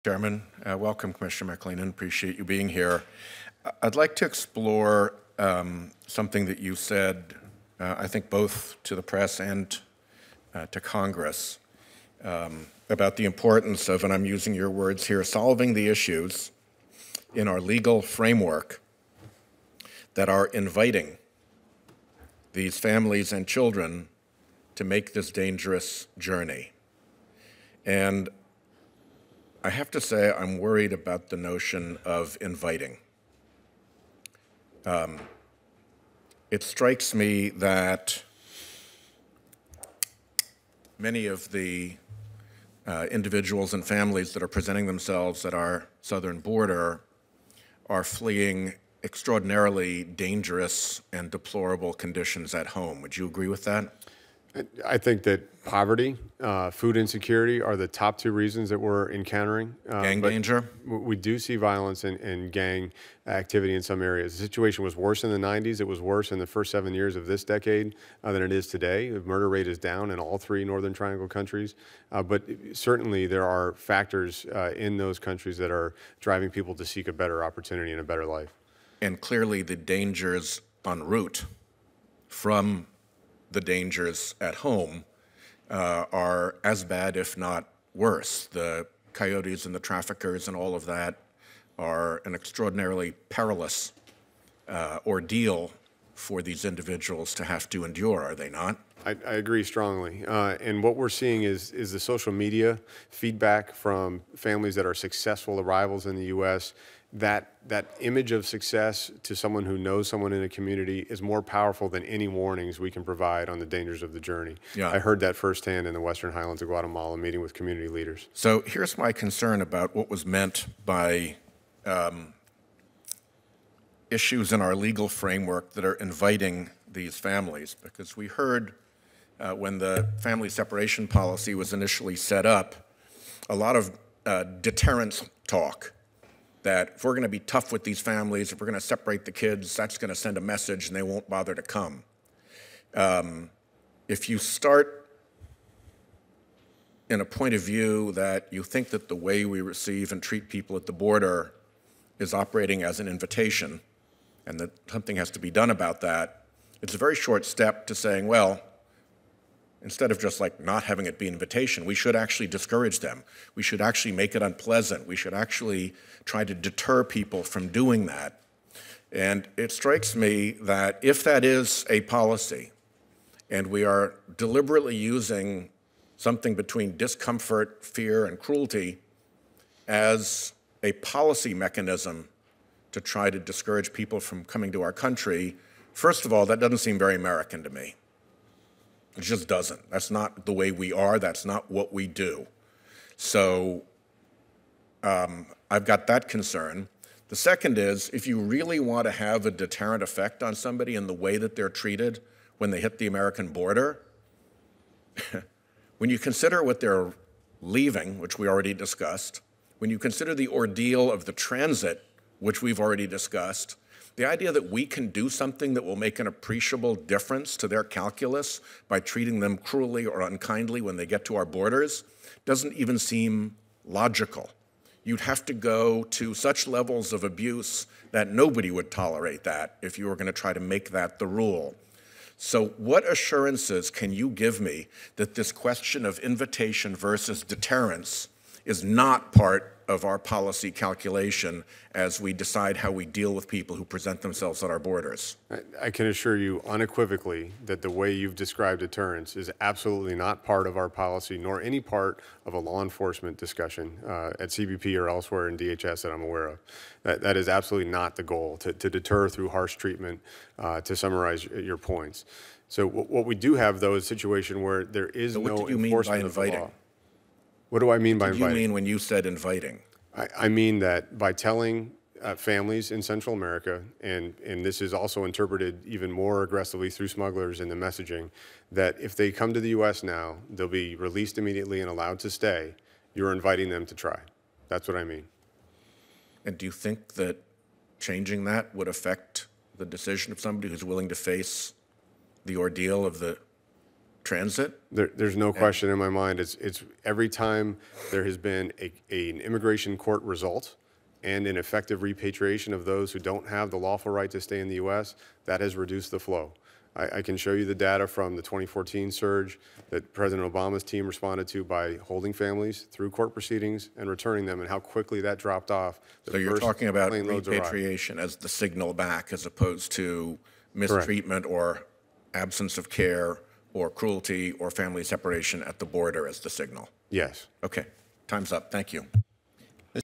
Chairman. Welcome, Commissioner McLennan. Appreciate you being here. I'd like to explore something that you said, I think both to the press and to Congress, about the importance of, and I'm using your words here, solving the issues in our legal framework that are inviting these families and children to make this dangerous journey. And I have to say I'm worried about the notion of inviting. It strikes me that many of the individuals and families that are presenting themselves at our southern border are fleeing extraordinarily dangerous and deplorable conditions at home. Would you agree with that? I think that poverty, food insecurity are the top two reasons that we're encountering. Gang danger? We do see violence and gang activity in some areas. The situation was worse in the 90s. It was worse in the first 7 years of this decade than it is today. The murder rate is down in all three Northern Triangle countries. But certainly there are factors in those countries that are driving people to seek a better opportunity and a better life. And clearly the dangers en route from the dangers at home are as bad, if not worse. The coyotes and the traffickers and all of that are an extraordinarily perilous ordeal for these individuals to have to endure, are they not? I agree strongly. And what we're seeing is the social media feedback from families that are successful arrivals in the U.S. That image of success to someone who knows someone in a community is more powerful than any warnings we can provide on the dangers of the journey. Yeah. I heard that firsthand in the Western Highlands of Guatemala meeting with community leaders. So here's my concern about what was meant by issues in our legal framework that are inviting these families, because we heard when the family separation policy was initially set up, a lot of deterrence talk. That if we're going to be tough with these families, if we're going to separate the kids, that's going to send a message and they won't bother to come. If you start in a point of view that you think that the way we receive and treat people at the border is operating as an invitation and that something has to be done about that, it's a very short step to saying, well, instead of just like not having it be an invitation, we should actually discourage them. We should actually make it unpleasant. We should actually try to deter people from doing that. And it strikes me that if that is a policy, and we are deliberately using something between discomfort, fear, and cruelty as a policy mechanism to try to discourage people from coming to our country, first of all, that doesn't seem very American to me. It just doesn't. That's not the way we are. That's not what we do. So I've got that concern. The second is, if you really want to have a deterrent effect on somebody in the way that they're treated when they hit the American border, when you consider what they're leaving, which we already discussed, when you consider the ordeal of the transit, which we've already discussed, the idea that we can do something that will make an appreciable difference to their calculus by treating them cruelly or unkindly when they get to our borders doesn't even seem logical. You'd have to go to such levels of abuse that nobody would tolerate that if you were going to try to make that the rule. So what assurances can you give me that this question of invitation versus deterrence is not part of our policy calculation as we decide how we deal with people who present themselves at our borders? I can assure you unequivocally that the way you've described deterrence is absolutely not part of our policy, nor any part of a law enforcement discussion at CBP or elsewhere in DHS that I'm aware of. That is absolutely not the goal, to deter through harsh treatment, to summarize your points. So what we do have, though, is a situation where there is no enforcement of the law. What do I mean by inviting? What do you mean when you said inviting? I mean that by telling families in Central America, and this is also interpreted even more aggressively through smugglers in the messaging, that if they come to the U.S. now, they'll be released immediately and allowed to stay. You're inviting them to try. That's what I mean. And do you think that changing that would affect the decision of somebody who's willing to face the ordeal of the transit? There's no question in my mind. It's every time there has been an immigration court result and an effective repatriation of those who don't have the lawful right to stay in the U.S., that has reduced the flow. I can show you the data from the 2014 surge that President Obama's team responded to by holding families through court proceedings and returning them, and how quickly that dropped off. So you're talking about repatriation as the signal back, as opposed to mistreatment or absence of care or cruelty or family separation at the border as the signal? Yes. Okay. Time's up. Thank you.